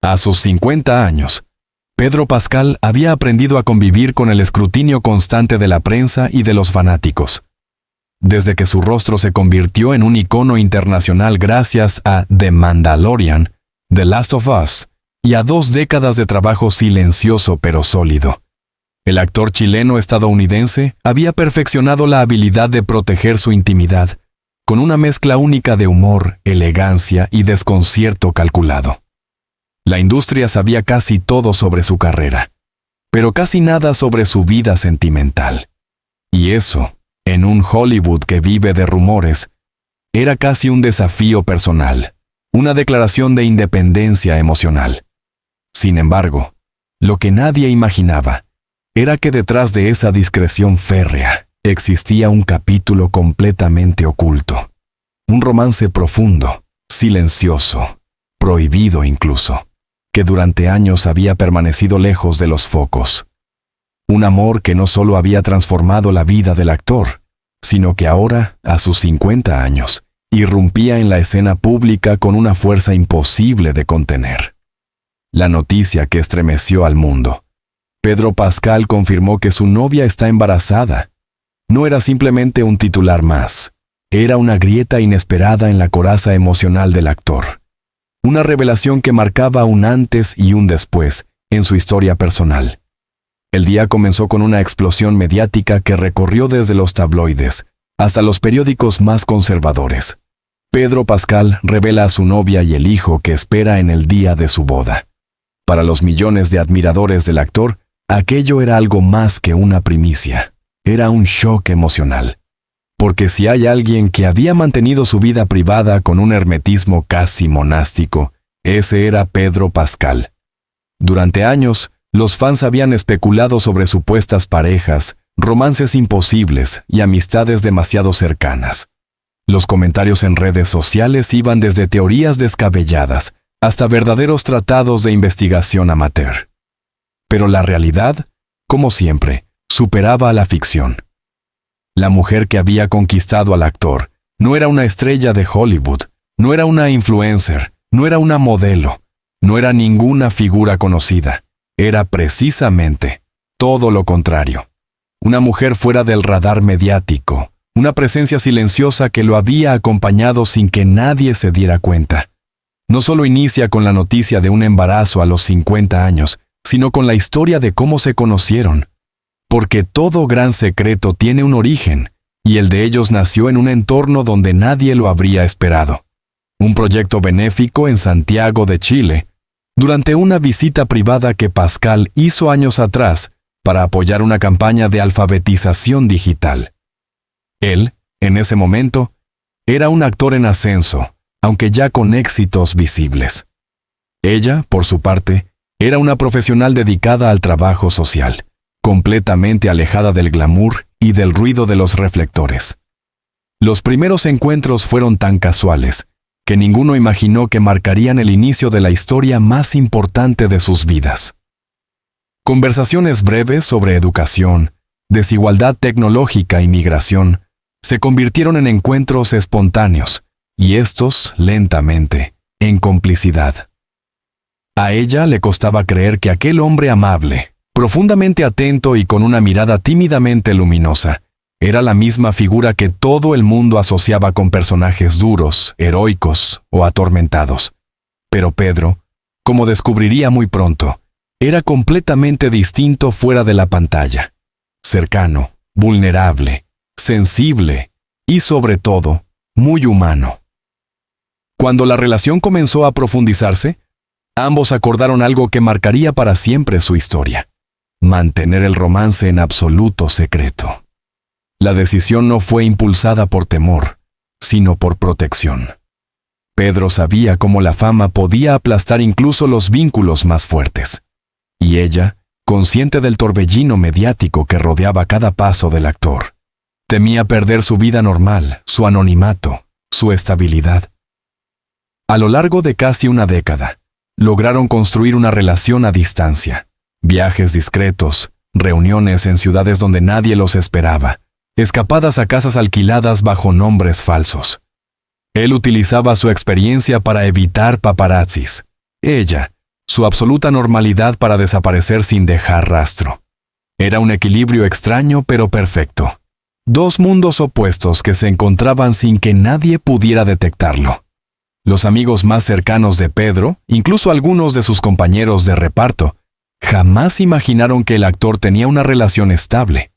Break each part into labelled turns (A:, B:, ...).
A: A sus 50 años, Pedro Pascal había aprendido a convivir con el escrutinio constante de la prensa y de los fanáticos. Desde que su rostro se convirtió en un icono internacional gracias a The Mandalorian, The Last of Us y a 2 décadas de trabajo silencioso pero sólido. El actor chileno-estadounidense había perfeccionado la habilidad de proteger su intimidad, con una mezcla única de humor, elegancia y desconcierto calculado. La industria sabía casi todo sobre su carrera, pero casi nada sobre su vida sentimental. Y eso, en un Hollywood que vive de rumores, era casi un desafío personal, una declaración de independencia emocional. Sin embargo, lo que nadie imaginaba era que detrás de esa discreción férrea existía un capítulo completamente oculto, un romance profundo, silencioso, prohibido incluso, que durante años había permanecido lejos de los focos. Un amor que no solo había transformado la vida del actor, sino que ahora, a sus 50 años, irrumpía en la escena pública con una fuerza imposible de contener. La noticia que estremeció al mundo. Pedro Pascal confirmó que su novia está embarazada. No era simplemente un titular más, era una grieta inesperada en la coraza emocional del actor. Una revelación que marcaba un antes y un después en su historia personal. El día comenzó con una explosión mediática que recorrió desde los tabloides hasta los periódicos más conservadores. Pedro Pascal revela a su novia y el hijo que espera en el día de su boda. Para los millones de admiradores del actor, aquello era algo más que una primicia. Era un shock emocional. Porque si hay alguien que había mantenido su vida privada con un hermetismo casi monástico, ese era Pedro Pascal. Durante años, los fans habían especulado sobre supuestas parejas, romances imposibles y amistades demasiado cercanas. Los comentarios en redes sociales iban desde teorías descabelladas hasta verdaderos tratados de investigación amateur. Pero la realidad, como siempre, superaba a la ficción. La mujer que había conquistado al actor no era una estrella de Hollywood, no era una influencer, no era una modelo, no era ninguna figura conocida. Era precisamente todo lo contrario. Una mujer fuera del radar mediático, una presencia silenciosa que lo había acompañado sin que nadie se diera cuenta. No solo inicia con la noticia de un embarazo a los 50 años, sino con la historia de cómo se conocieron. Porque todo gran secreto tiene un origen, y el de ellos nació en un entorno donde nadie lo habría esperado. Un proyecto benéfico en Santiago de Chile, durante una visita privada que Pascal hizo años atrás para apoyar una campaña de alfabetización digital. Él, en ese momento, era un actor en ascenso, aunque ya con éxitos visibles. Ella, por su parte, era una profesional dedicada al trabajo social, completamente alejada del glamour y del ruido de los reflectores. Los primeros encuentros fueron tan casuales que ninguno imaginó que marcarían el inicio de la historia más importante de sus vidas. Conversaciones breves sobre educación, desigualdad tecnológica y migración se convirtieron en encuentros espontáneos, y estos, lentamente, en complicidad. A ella le costaba creer que aquel hombre amable, profundamente atento y con una mirada tímidamente luminosa, era la misma figura que todo el mundo asociaba con personajes duros, heroicos o atormentados. Pero Pedro, como descubriría muy pronto, era completamente distinto fuera de la pantalla. Cercano, vulnerable, sensible y, sobre todo, muy humano. Cuando la relación comenzó a profundizarse, ambos acordaron algo que marcaría para siempre su historia: mantener el romance en absoluto secreto. La decisión no fue impulsada por temor, sino por protección. Pedro sabía cómo la fama podía aplastar incluso los vínculos más fuertes. Y ella, consciente del torbellino mediático que rodeaba cada paso del actor, temía perder su vida normal, su anonimato, su estabilidad. A lo largo de casi una década, lograron construir una relación a distancia. Viajes discretos, reuniones en ciudades donde nadie los esperaba, escapadas a casas alquiladas bajo nombres falsos. Él utilizaba su experiencia para evitar paparazzis. Ella, su absoluta normalidad para desaparecer sin dejar rastro. Era un equilibrio extraño pero perfecto. Dos mundos opuestos que se encontraban sin que nadie pudiera detectarlo. Los amigos más cercanos de Pedro, incluso algunos de sus compañeros de reparto, jamás imaginaron que el actor tenía una relación estable.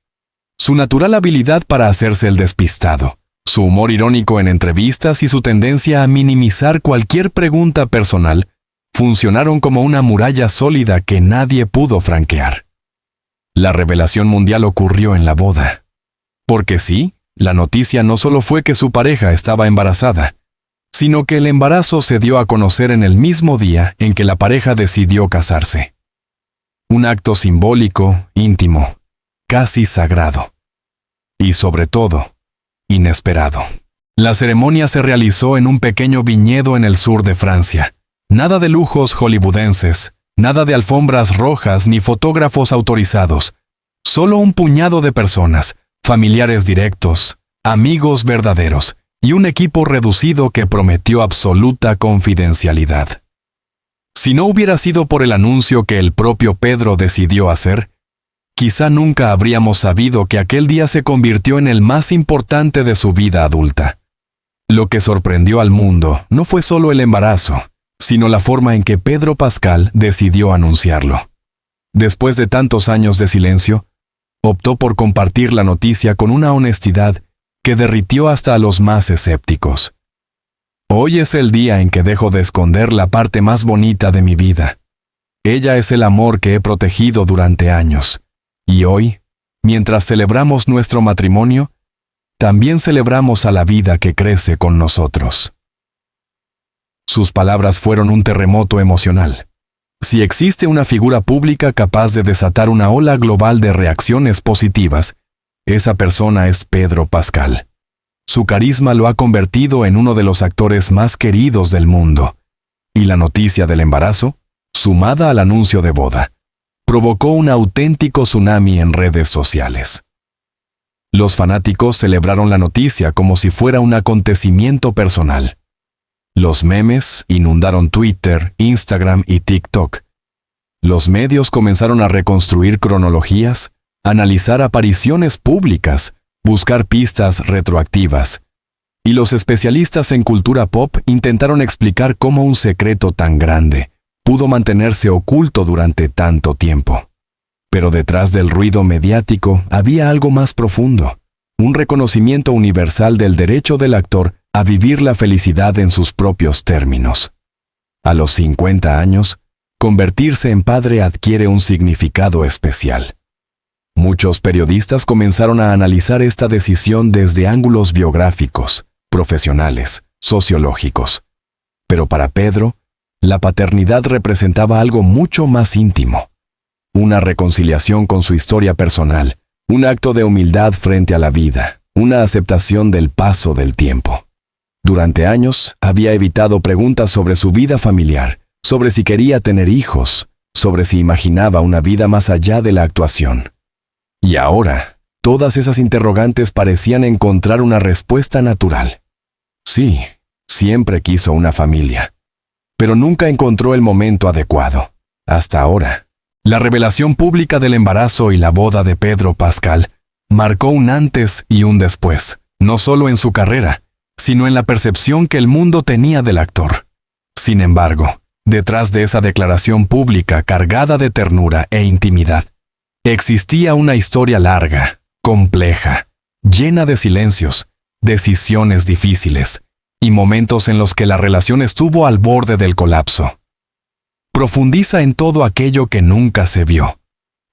A: Su natural habilidad para hacerse el despistado, su humor irónico en entrevistas y su tendencia a minimizar cualquier pregunta personal funcionaron como una muralla sólida que nadie pudo franquear. La revelación mundial ocurrió en la boda. Porque sí, la noticia no solo fue que su pareja estaba embarazada, sino que el embarazo se dio a conocer en el mismo día en que la pareja decidió casarse. Un acto simbólico, íntimo, casi sagrado. Y sobre todo, inesperado. La ceremonia se realizó en un pequeño viñedo en el sur de Francia. Nada de lujos hollywoodenses, nada de alfombras rojas ni fotógrafos autorizados. Solo un puñado de personas, familiares directos, amigos verdaderos, y un equipo reducido que prometió absoluta confidencialidad. Si no hubiera sido por el anuncio que el propio Pedro decidió hacer, quizá nunca habríamos sabido que aquel día se convirtió en el más importante de su vida adulta. Lo que sorprendió al mundo no fue solo el embarazo, sino la forma en que Pedro Pascal decidió anunciarlo. Después de tantos años de silencio, optó por compartir la noticia con una honestidad que derritió hasta a los más escépticos. Hoy es el día en que dejo de esconder la parte más bonita de mi vida. Ella es el amor que he protegido durante años. Y hoy, mientras celebramos nuestro matrimonio, también celebramos a la vida que crece con nosotros. Sus palabras fueron un terremoto emocional. Si existe una figura pública capaz de desatar una ola global de reacciones positivas, esa persona es Pedro Pascal. Su carisma lo ha convertido en uno de los actores más queridos del mundo. Y la noticia del embarazo, sumada al anuncio de boda, provocó un auténtico tsunami en redes sociales. Los fanáticos celebraron la noticia como si fuera un acontecimiento personal. Los memes inundaron Twitter, Instagram y TikTok. Los medios comenzaron a reconstruir cronologías, analizar apariciones públicas, buscar pistas retroactivas. Y los especialistas en cultura pop intentaron explicar cómo un secreto tan grande pudo mantenerse oculto durante tanto tiempo. Pero detrás del ruido mediático había algo más profundo, un reconocimiento universal del derecho del actor a vivir la felicidad en sus propios términos. A los 50 años, convertirse en padre adquiere un significado especial. Muchos periodistas comenzaron a analizar esta decisión desde ángulos biográficos, profesionales, sociológicos. Pero para Pedro, la paternidad representaba algo mucho más íntimo. Una reconciliación con su historia personal, un acto de humildad frente a la vida, una aceptación del paso del tiempo. Durante años había evitado preguntas sobre su vida familiar, sobre si quería tener hijos, sobre si imaginaba una vida más allá de la actuación. Y ahora, todas esas interrogantes parecían encontrar una respuesta natural. Sí, siempre quiso una familia, pero nunca encontró el momento adecuado. Hasta ahora, la revelación pública del embarazo y la boda de Pedro Pascal marcó un antes y un después, no solo en su carrera, sino en la percepción que el mundo tenía del actor. Sin embargo, detrás de esa declaración pública cargada de ternura e intimidad, existía una historia larga, compleja, llena de silencios, decisiones difíciles y momentos en los que la relación estuvo al borde del colapso. Profundiza en todo aquello que nunca se vio,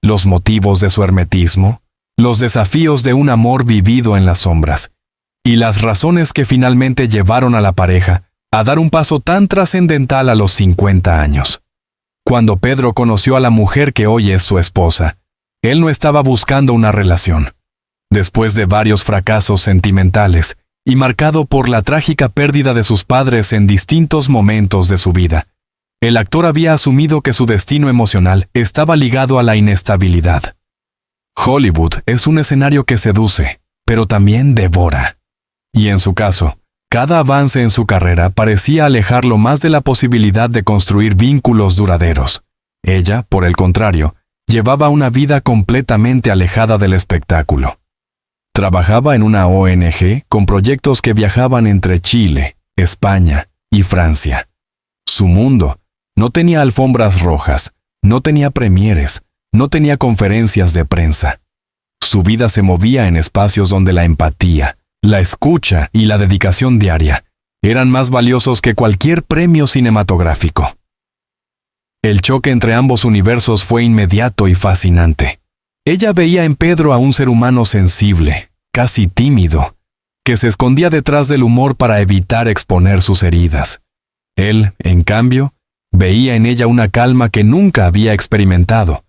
A: los motivos de su hermetismo, los desafíos de un amor vivido en las sombras, y las razones que finalmente llevaron a la pareja a dar un paso tan trascendental a los 50 años. Cuando Pedro conoció a la mujer que hoy es su esposa, él no estaba buscando una relación. Después de varios fracasos sentimentales y marcado por la trágica pérdida de sus padres en distintos momentos de su vida, el actor había asumido que su destino emocional estaba ligado a la inestabilidad. Hollywood es un escenario que seduce, pero también devora. Y en su caso, Cada avance en su carrera parecía alejarlo más de la posibilidad de construir vínculos duraderos. Ella, por el contrario, llevaba una vida completamente alejada del espectáculo. Trabajaba en una ONG con proyectos que viajaban entre Chile, España y Francia. Su mundo no tenía alfombras rojas, no tenía premieres, no tenía conferencias de prensa. Su vida se movía en espacios donde la empatía, la escucha y la dedicación diaria eran más valiosos que cualquier premio cinematográfico. El choque entre ambos universos fue inmediato y fascinante. Ella veía en Pedro a un ser humano sensible, casi tímido, que se escondía detrás del humor para evitar exponer sus heridas. Él, en cambio, veía en ella una calma que nunca había experimentado,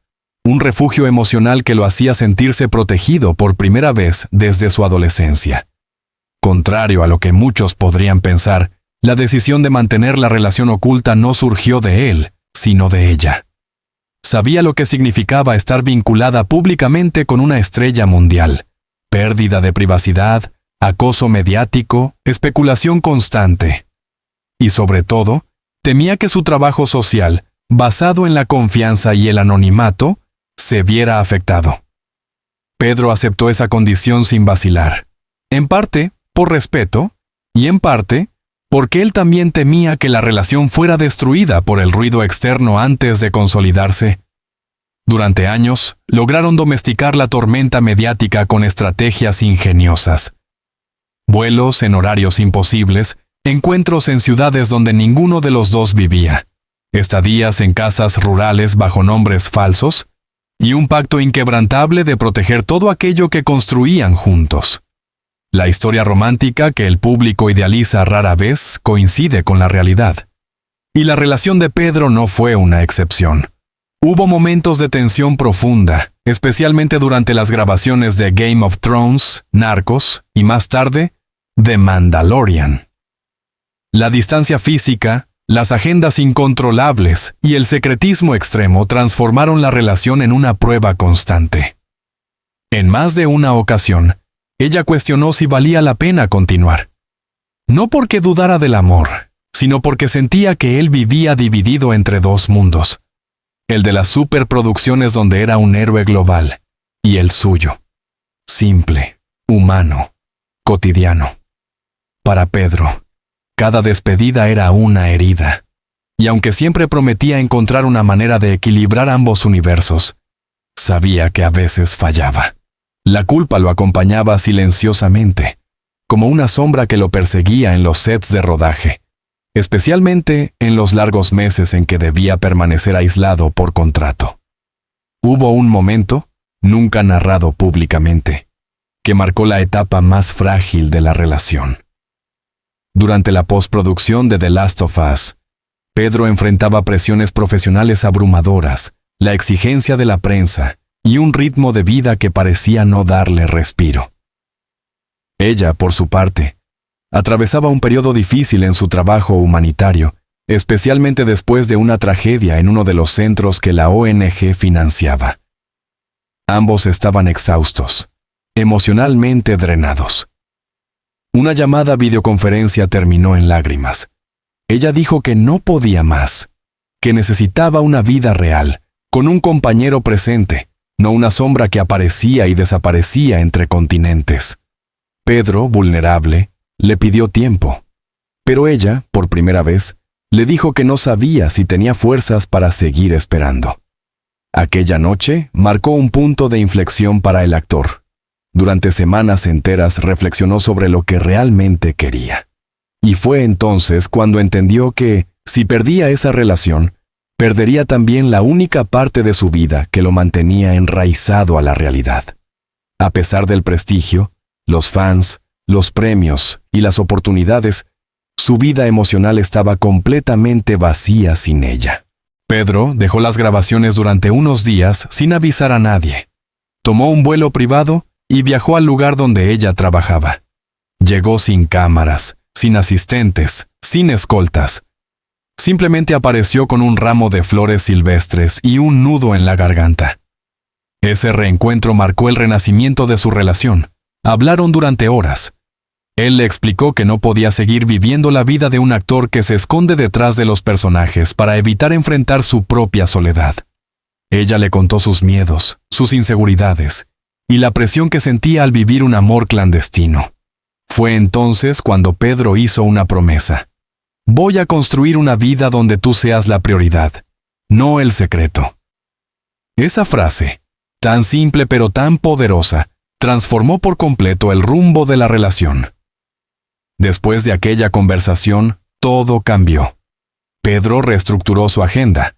A: un refugio emocional que lo hacía sentirse protegido por primera vez desde su adolescencia. Contrario a lo que muchos podrían pensar, la decisión de mantener la relación oculta no surgió de él, sino de ella. Sabía lo que significaba estar vinculada públicamente con una estrella mundial. Pérdida de privacidad, acoso mediático, especulación constante. Y sobre todo, temía que su trabajo social, basado en la confianza y el anonimato, se viera afectado. Pedro aceptó esa condición sin vacilar. En parte, por respeto, y en parte, porque él también temía que la relación fuera destruida por el ruido externo antes de consolidarse. Durante años, lograron domesticar la tormenta mediática con estrategias ingeniosas. Vuelos en horarios imposibles, encuentros en ciudades donde ninguno de los dos vivía, estadías en casas rurales bajo nombres falsos, y un pacto inquebrantable de proteger todo aquello que construían juntos. La historia romántica que el público idealiza rara vez coincide con la realidad. Y la relación de Pedro no fue una excepción. Hubo momentos de tensión profunda, especialmente durante las grabaciones de Game of Thrones, Narcos y más tarde, The Mandalorian. La distancia física, las agendas incontrolables y el secretismo extremo transformaron la relación en una prueba constante. En más de una ocasión, ella cuestionó si valía la pena continuar. No porque dudara del amor, sino porque sentía que él vivía dividido entre dos mundos. El de las superproducciones donde era un héroe global, y el suyo. Simple, humano, cotidiano. Para Pedro, cada despedida era una herida. Y aunque siempre prometía encontrar una manera de equilibrar ambos universos, sabía que a veces fallaba. La culpa lo acompañaba silenciosamente, como una sombra que lo perseguía en los sets de rodaje, especialmente en los largos meses en que debía permanecer aislado por contrato. Hubo un momento, nunca narrado públicamente, que marcó la etapa más frágil de la relación. Durante la postproducción de The Last of Us, Pedro enfrentaba presiones profesionales abrumadoras, la exigencia de la prensa, y un ritmo de vida que parecía no darle respiro. Ella, por su parte, atravesaba un periodo difícil en su trabajo humanitario, especialmente después de una tragedia en uno de los centros que la ONG financiaba. Ambos estaban exhaustos, emocionalmente drenados. Una llamada videoconferencia terminó en lágrimas. Ella dijo que no podía más, que necesitaba una vida real, con un compañero presente, no una sombra que aparecía y desaparecía entre continentes. Pedro, vulnerable, le pidió tiempo, pero ella, por primera vez, le dijo que no sabía si tenía fuerzas para seguir esperando. Aquella noche marcó un punto de inflexión para el actor. Durante semanas enteras reflexionó sobre lo que realmente quería. Y fue entonces cuando entendió que, si perdía esa relación, perdería también la única parte de su vida que lo mantenía enraizado a la realidad. A pesar del prestigio, los fans, los premios y las oportunidades, su vida emocional estaba completamente vacía sin ella. Pedro dejó las grabaciones durante unos días sin avisar a nadie. Tomó un vuelo privado y viajó al lugar donde ella trabajaba. Llegó sin cámaras, sin asistentes, sin escoltas. Simplemente apareció con un ramo de flores silvestres y un nudo en la garganta. Ese reencuentro marcó el renacimiento de su relación. Hablaron durante horas. Él le explicó que no podía seguir viviendo la vida de un actor que se esconde detrás de los personajes para evitar enfrentar su propia soledad. Ella le contó sus miedos, sus inseguridades y la presión que sentía al vivir un amor clandestino. Fue entonces cuando Pedro hizo una promesa. Voy a construir una vida donde tú seas la prioridad, no el secreto. Esa frase, tan simple pero tan poderosa, transformó por completo el rumbo de la relación. Después de aquella conversación, todo cambió. Pedro reestructuró su agenda.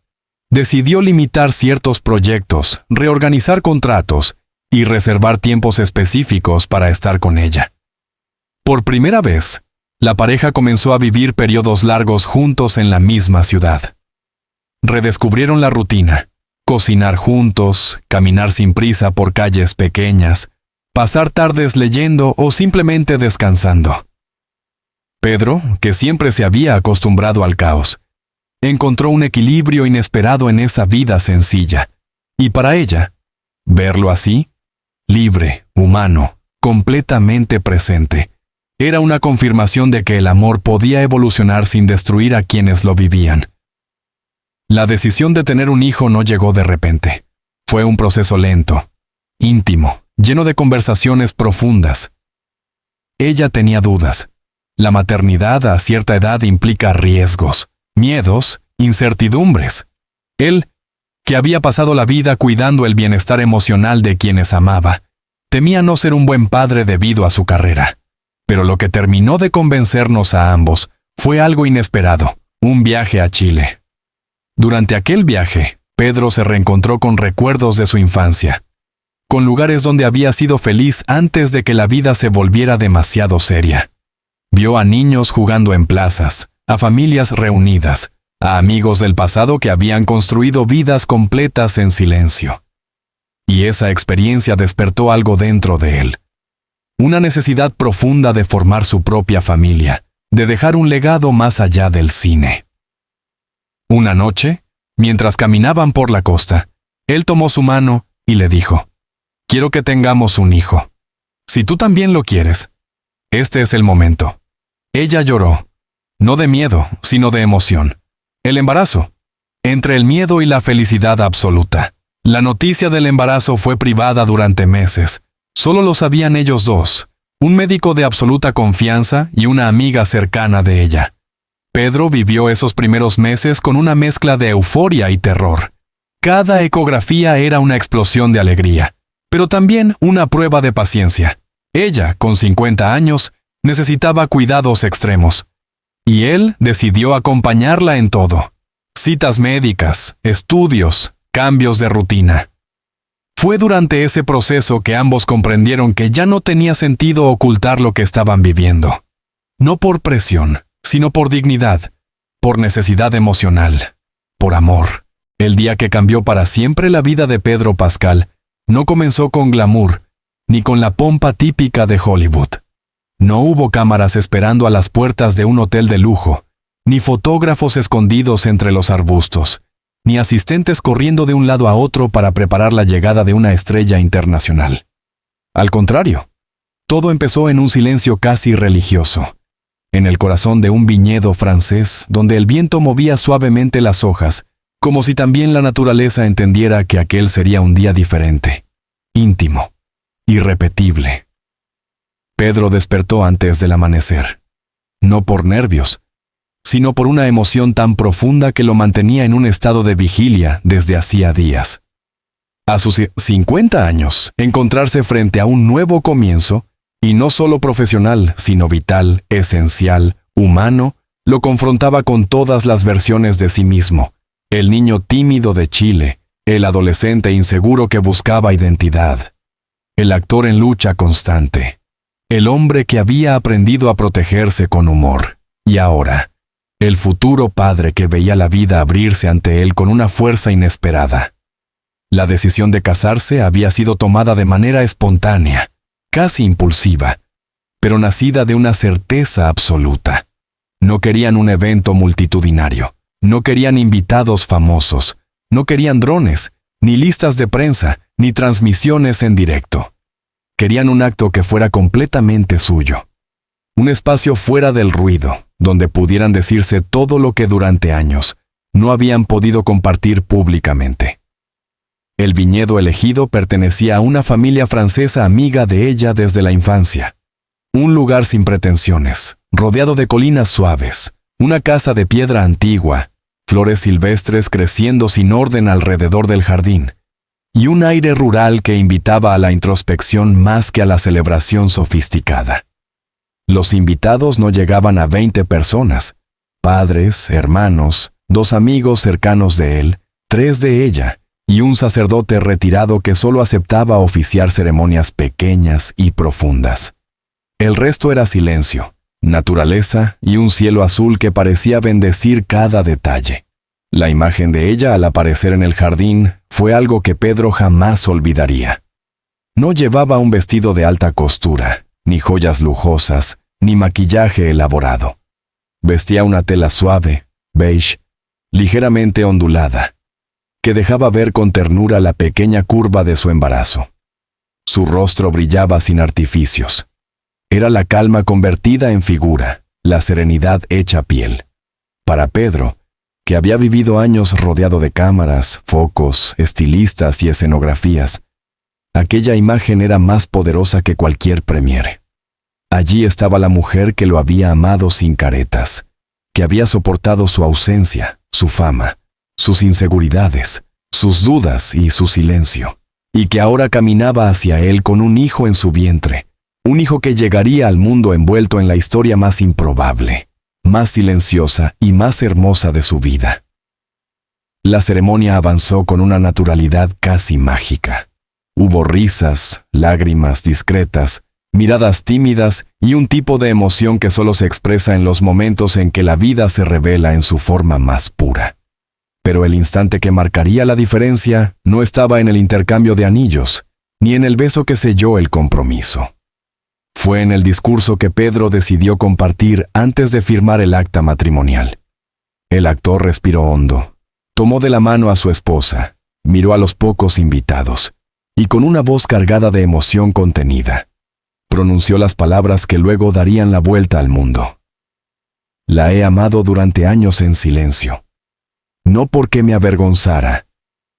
A: Decidió limitar ciertos proyectos, reorganizar contratos y reservar tiempos específicos para estar con ella. Por primera vez, la pareja comenzó a vivir periodos largos juntos en la misma ciudad. Redescubrieron la rutina, cocinar juntos, caminar sin prisa por calles pequeñas, pasar tardes leyendo o simplemente descansando. Pedro, que siempre se había acostumbrado al caos, encontró un equilibrio inesperado en esa vida sencilla, y para ella, verlo así, libre, humano, completamente presente, era una confirmación de que el amor podía evolucionar sin destruir a quienes lo vivían. La decisión de tener un hijo no llegó de repente. Fue un proceso lento, íntimo, lleno de conversaciones profundas. Ella tenía dudas. La maternidad a cierta edad implica riesgos, miedos, incertidumbres. Él, que había pasado la vida cuidando el bienestar emocional de quienes amaba, temía no ser un buen padre debido a su carrera. Pero lo que terminó de convencernos a ambos fue algo inesperado, un viaje a Chile. Durante aquel viaje, Pedro se reencontró con recuerdos de su infancia, con lugares donde había sido feliz antes de que la vida se volviera demasiado seria. Vio a niños jugando en plazas, a familias reunidas, a amigos del pasado que habían construido vidas completas en silencio. Y esa experiencia despertó algo dentro de él. Una necesidad profunda de formar su propia familia, de dejar un legado más allá del cine. Una noche, mientras caminaban por la costa, él tomó su mano y le dijo: «Quiero que tengamos un hijo. Si tú también lo quieres, este es el momento». Ella lloró, no de miedo, sino de emoción. El embarazo. Entre el miedo y la felicidad absoluta. La noticia del embarazo fue privada durante meses. Solo lo sabían ellos dos, un médico de absoluta confianza y una amiga cercana de ella. Pedro vivió esos primeros meses con una mezcla de euforia y terror. Cada ecografía era una explosión de alegría, pero también una prueba de paciencia. Ella, con 50 años, necesitaba cuidados extremos. Y él decidió acompañarla en todo. Citas médicas, estudios, cambios de rutina. Fue durante ese proceso que ambos comprendieron que ya no tenía sentido ocultar lo que estaban viviendo. No por presión, sino por dignidad, por necesidad emocional, por amor. El día que cambió para siempre la vida de Pedro Pascal no comenzó con glamour, ni con la pompa típica de Hollywood. No hubo cámaras esperando a las puertas de un hotel de lujo, ni fotógrafos escondidos entre los arbustos, ni asistentes corriendo de un lado a otro para preparar la llegada de una estrella internacional. Al contrario, todo empezó en un silencio casi religioso, en el corazón de un viñedo francés donde el viento movía suavemente las hojas, como si también la naturaleza entendiera que aquel sería un día diferente, íntimo, irrepetible. Pedro despertó antes del amanecer, no por nervios, sino por una emoción tan profunda que lo mantenía en un estado de vigilia desde hacía días. A sus 50 años, encontrarse frente a un nuevo comienzo, y no solo profesional, sino vital, esencial, humano, lo confrontaba con todas las versiones de sí mismo, el niño tímido de Chile, el adolescente inseguro que buscaba identidad, el actor en lucha constante, el hombre que había aprendido a protegerse con humor, y ahora, el futuro padre que veía la vida abrirse ante él con una fuerza inesperada. La decisión de casarse había sido tomada de manera espontánea, casi impulsiva, pero nacida de una certeza absoluta. No querían un evento multitudinario, no querían invitados famosos, no querían drones, ni listas de prensa, ni transmisiones en directo. Querían un acto que fuera completamente suyo. un espacio fuera del ruido, donde pudieran decirse todo lo que durante años no habían podido compartir públicamente. El viñedo elegido pertenecía a una familia francesa amiga de ella desde la infancia. Un lugar sin pretensiones, rodeado de colinas suaves, una casa de piedra antigua, flores silvestres creciendo sin orden alrededor del jardín, y un aire rural que invitaba a la introspección más que a la celebración sofisticada. Los invitados no llegaban a 20 personas, padres, hermanos, 2 amigos cercanos de él, 3 de ella, y un sacerdote retirado que solo aceptaba oficiar ceremonias pequeñas y profundas. El resto era silencio, naturaleza y un cielo azul que parecía bendecir cada detalle. La imagen de ella al aparecer en el jardín fue algo que Pedro jamás olvidaría. No llevaba un vestido de alta costura, ni joyas lujosas, ni maquillaje elaborado. Vestía una tela suave, beige, ligeramente ondulada, que dejaba ver con ternura la pequeña curva de su embarazo. Su rostro brillaba sin artificios. Era la calma convertida en figura, la serenidad hecha piel. Para Pedro, que había vivido años rodeado de cámaras, focos, estilistas y escenografías, aquella imagen era más poderosa que cualquier premiere. Allí estaba la mujer que lo había amado sin caretas, que había soportado su ausencia, su fama, sus inseguridades, sus dudas y su silencio, y que ahora caminaba hacia él con un hijo en su vientre, un hijo que llegaría al mundo envuelto en la historia más improbable, más silenciosa y más hermosa de su vida. La ceremonia avanzó con una naturalidad casi mágica. Hubo risas, lágrimas discretas, miradas tímidas y un tipo de emoción que solo se expresa en los momentos en que la vida se revela en su forma más pura. Pero el instante que marcaría la diferencia no estaba en el intercambio de anillos, ni en el beso que selló el compromiso. Fue en el discurso que Pedro decidió compartir antes de firmar el acta matrimonial. El actor respiró hondo, tomó de la mano a su esposa, miró a los pocos invitados, y con una voz cargada de emoción contenida, pronunció las palabras que luego darían la vuelta al mundo. La he amado durante años en silencio, no porque me avergonzara,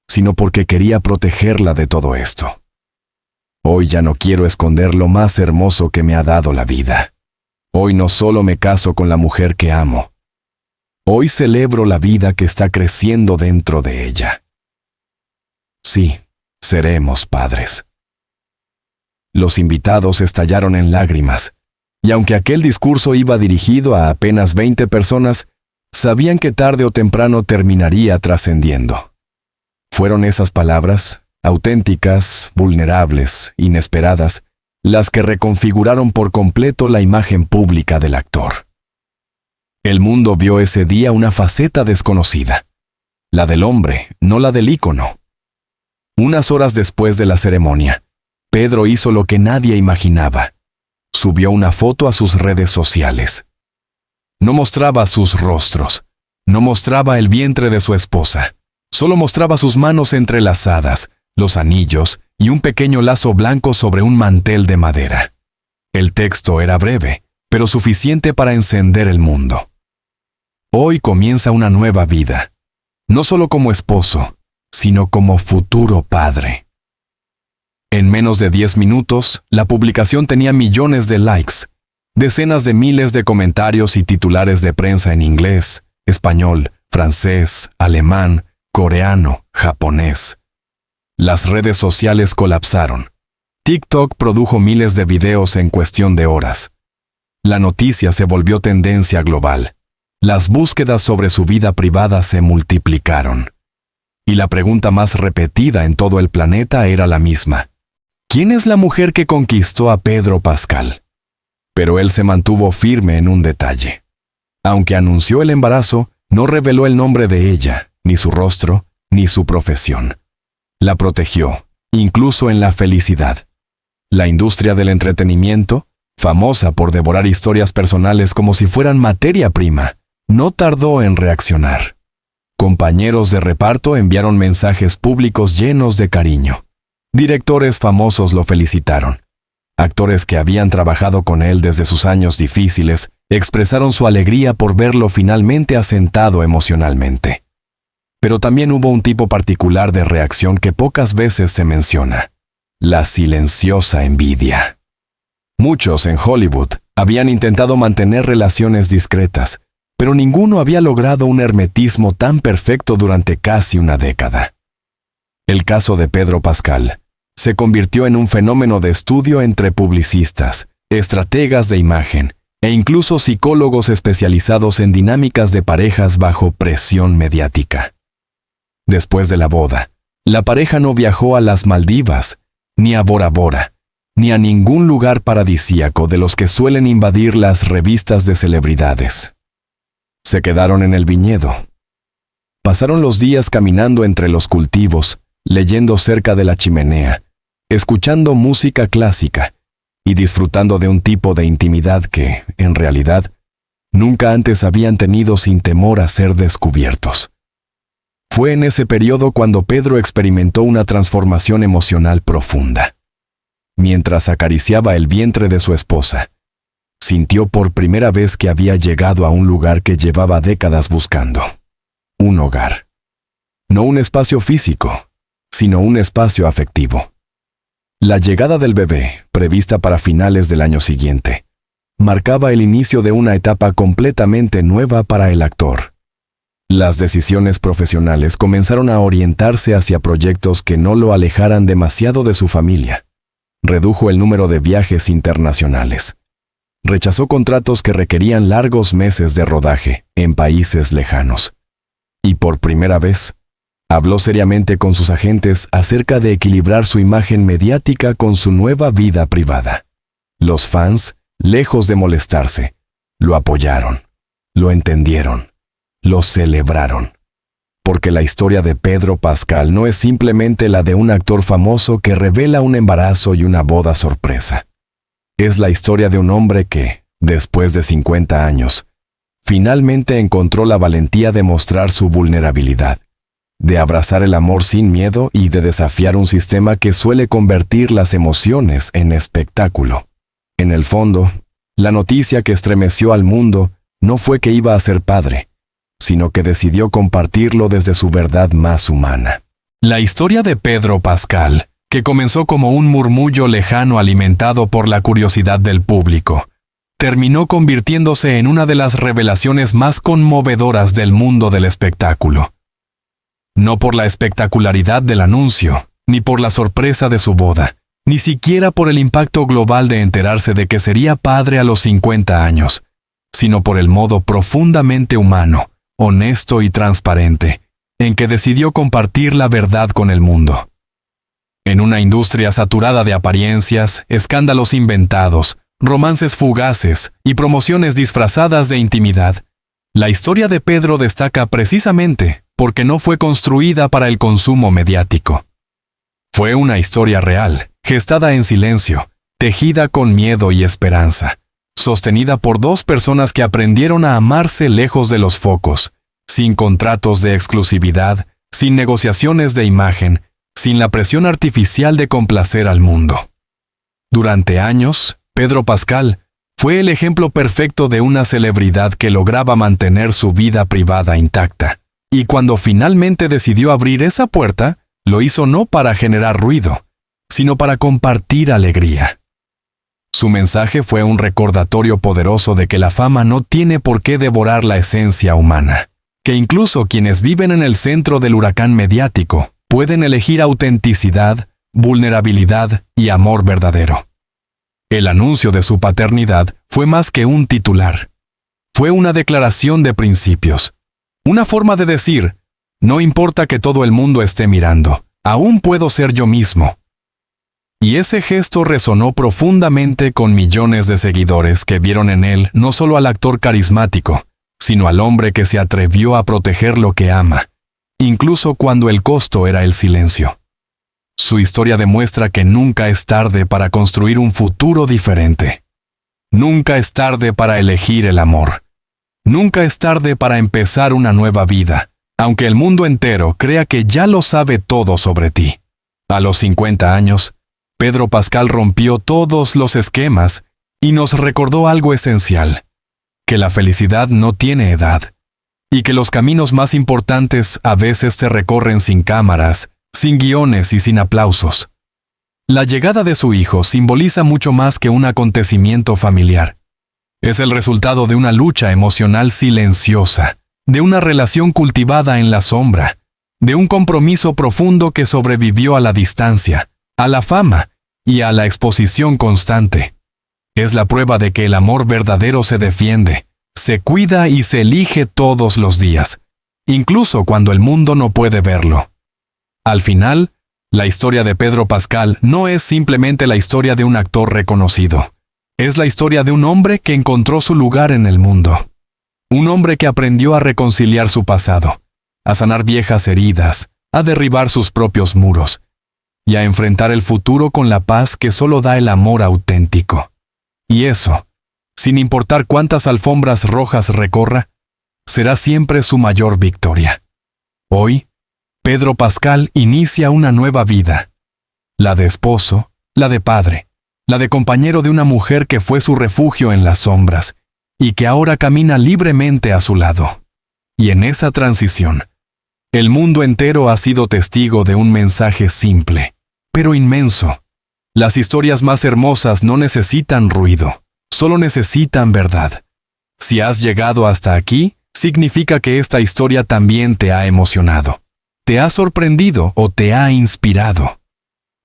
A: sino porque quería protegerla de todo esto. Hoy ya no quiero esconder lo más hermoso que me ha dado la vida. Hoy no solo me caso con la mujer que amo. Hoy celebro la vida que está creciendo dentro de ella. Sí, seremos padres. Los invitados estallaron en lágrimas, y aunque aquel discurso iba dirigido a apenas 20 personas, sabían que tarde o temprano terminaría trascendiendo. Fueron esas palabras, auténticas, vulnerables, inesperadas, las que reconfiguraron por completo la imagen pública del actor. El mundo vio ese día una faceta desconocida, la del hombre, no la del ícono. Unas horas después de la ceremonia, Pedro hizo lo que nadie imaginaba. Subió una foto a sus redes sociales. No mostraba sus rostros, no mostraba el vientre de su esposa, solo mostraba sus manos entrelazadas, los anillos y un pequeño lazo blanco sobre un mantel de madera. El texto era breve, pero suficiente para encender el mundo. Hoy comienza una nueva vida, no solo como esposo, sino como futuro padre. En menos de 10 minutos, la publicación tenía millones de likes, decenas de miles de comentarios y titulares de prensa en inglés, español, francés, alemán, coreano, japonés. Las redes sociales colapsaron. TikTok produjo miles de videos en cuestión de horas. La noticia se volvió tendencia global. Las búsquedas sobre su vida privada se multiplicaron. Y la pregunta más repetida en todo el planeta era la misma. ¿Quién es la mujer que conquistó a Pedro Pascal? Pero él se mantuvo firme en un detalle. Aunque anunció el embarazo, no reveló el nombre de ella, ni su rostro, ni su profesión. La protegió, incluso en la felicidad. La industria del entretenimiento, famosa por devorar historias personales como si fueran materia prima, no tardó en reaccionar. Compañeros de reparto enviaron mensajes públicos llenos de cariño. Directores famosos lo felicitaron. Actores que habían trabajado con él desde sus años difíciles expresaron su alegría por verlo finalmente asentado emocionalmente. Pero también hubo un tipo particular de reacción que pocas veces se menciona: la silenciosa envidia. Muchos en Hollywood habían intentado mantener relaciones discretas, pero ninguno había logrado un hermetismo tan perfecto durante casi una década. El caso de Pedro Pascal se convirtió en un fenómeno de estudio entre publicistas, estrategas de imagen e incluso psicólogos especializados en dinámicas de parejas bajo presión mediática. Después de la boda, la pareja no viajó a las Maldivas, ni a Bora Bora, ni a ningún lugar paradisíaco de los que suelen invadir las revistas de celebridades. Se quedaron en el viñedo. Pasaron los días caminando entre los cultivos, leyendo cerca de la chimenea, escuchando música clásica y disfrutando de un tipo de intimidad que, en realidad, nunca antes habían tenido sin temor a ser descubiertos. Fue en ese periodo cuando Pedro experimentó una transformación emocional profunda. Mientras acariciaba el vientre de su esposa, sintió por primera vez que había llegado a un lugar que llevaba décadas buscando: un hogar. No un espacio físico, sino un espacio afectivo. La llegada del bebé, prevista para finales del año siguiente, marcaba el inicio de una etapa completamente nueva para el actor. Las decisiones profesionales comenzaron a orientarse hacia proyectos que no lo alejaran demasiado de su familia. Redujo el número de viajes internacionales. Rechazó contratos que requerían largos meses de rodaje en países lejanos. Y por primera vez, habló seriamente con sus agentes acerca de equilibrar su imagen mediática con su nueva vida privada. Los fans, lejos de molestarse, lo apoyaron, lo entendieron, lo celebraron. Porque la historia de Pedro Pascal no es simplemente la de un actor famoso que revela un embarazo y una boda sorpresa. Es la historia de un hombre que, después de 50 años, finalmente encontró la valentía de mostrar su vulnerabilidad, de abrazar el amor sin miedo y de desafiar un sistema que suele convertir las emociones en espectáculo. En el fondo, la noticia que estremeció al mundo no fue que iba a ser padre, sino que decidió compartirlo desde su verdad más humana. La historia de Pedro Pascal, que comenzó como un murmullo lejano alimentado por la curiosidad del público, terminó convirtiéndose en una de las revelaciones más conmovedoras del mundo del espectáculo. No por la espectacularidad del anuncio, ni por la sorpresa de su boda, ni siquiera por el impacto global de enterarse de que sería padre a los 50 años, sino por el modo profundamente humano, honesto y transparente, en que decidió compartir la verdad con el mundo. En una industria saturada de apariencias, escándalos inventados, romances fugaces y promociones disfrazadas de intimidad, la historia de Pedro destaca precisamente porque no fue construida para el consumo mediático. Fue una historia real, gestada en silencio, tejida con miedo y esperanza, sostenida por dos personas que aprendieron a amarse lejos de los focos, sin contratos de exclusividad, sin negociaciones de imagen, sin la presión artificial de complacer al mundo. Durante años, Pedro Pascal fue el ejemplo perfecto de una celebridad que lograba mantener su vida privada intacta, y cuando finalmente decidió abrir esa puerta, lo hizo no para generar ruido, sino para compartir alegría. Su mensaje fue un recordatorio poderoso de que la fama no tiene por qué devorar la esencia humana, que incluso quienes viven en el centro del huracán mediático pueden elegir autenticidad, vulnerabilidad y amor verdadero. El anuncio de su paternidad fue más que un titular. Fue una declaración de principios. Una forma de decir, no importa que todo el mundo esté mirando, aún puedo ser yo mismo. Y ese gesto resonó profundamente con millones de seguidores que vieron en él no solo al actor carismático, sino al hombre que se atrevió a proteger lo que ama, incluso cuando el costo era el silencio. Su historia demuestra que nunca es tarde para construir un futuro diferente. Nunca es tarde para elegir el amor. Nunca es tarde para empezar una nueva vida, aunque el mundo entero crea que ya lo sabe todo sobre ti. A los 50 años, Pedro Pascal rompió todos los esquemas y nos recordó algo esencial, que la felicidad no tiene edad, y que los caminos más importantes a veces se recorren sin cámaras, sin guiones y sin aplausos. La llegada de su hijo simboliza mucho más que un acontecimiento familiar. Es el resultado de una lucha emocional silenciosa, de una relación cultivada en la sombra, de un compromiso profundo que sobrevivió a la distancia, a la fama y a la exposición constante. Es la prueba de que el amor verdadero se defiende, se cuida y se elige todos los días, incluso cuando el mundo no puede verlo. Al final, la historia de Pedro Pascal no es simplemente la historia de un actor reconocido. Es la historia de un hombre que encontró su lugar en el mundo. Un hombre que aprendió a reconciliar su pasado, a sanar viejas heridas, a derribar sus propios muros y a enfrentar el futuro con la paz que solo da el amor auténtico. Y eso, sin importar cuántas alfombras rojas recorra, será siempre su mayor victoria. Hoy, Pedro Pascal inicia una nueva vida, la de esposo, la de padre, la de compañero de una mujer que fue su refugio en las sombras y que ahora camina libremente a su lado. Y en esa transición, el mundo entero ha sido testigo de un mensaje simple, pero inmenso. Las historias más hermosas no necesitan ruido, solo necesitan verdad. Si has llegado hasta aquí, significa que esta historia también te ha emocionado, te ha sorprendido o te ha inspirado.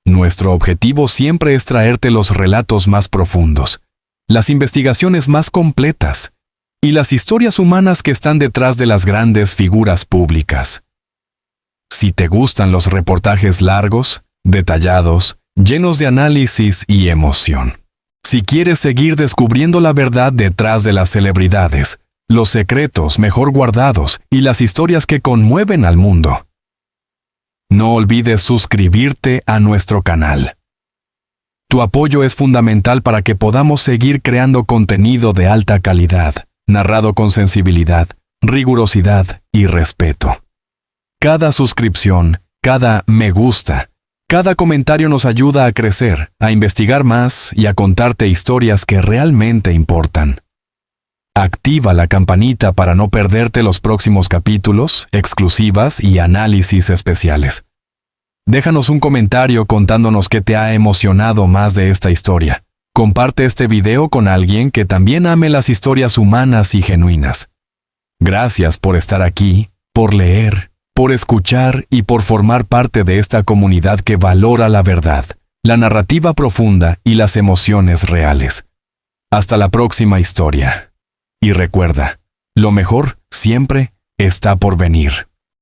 A: Nuestro objetivo siempre es traerte los relatos más profundos, las investigaciones más completas y las historias humanas que están detrás de las grandes figuras públicas. Si te gustan los reportajes largos, detallados, llenos de análisis y emoción. Si quieres seguir descubriendo la verdad detrás de las celebridades, los secretos mejor guardados y las historias que conmueven al mundo, no olvides suscribirte a nuestro canal. Tu apoyo es fundamental para que podamos seguir creando contenido de alta calidad, narrado con sensibilidad, rigurosidad y respeto. Cada suscripción, cada me gusta, cada comentario nos ayuda a crecer, a investigar más y a contarte historias que realmente importan. Activa la campanita para no perderte los próximos capítulos, exclusivas y análisis especiales. Déjanos un comentario contándonos qué te ha emocionado más de esta historia. Comparte este video con alguien que también ame las historias humanas y genuinas. Gracias por estar aquí, por leer, por escuchar y por formar parte de esta comunidad que valora la verdad, la narrativa profunda y las emociones reales. Hasta la próxima historia. Y recuerda, lo mejor siempre está por venir.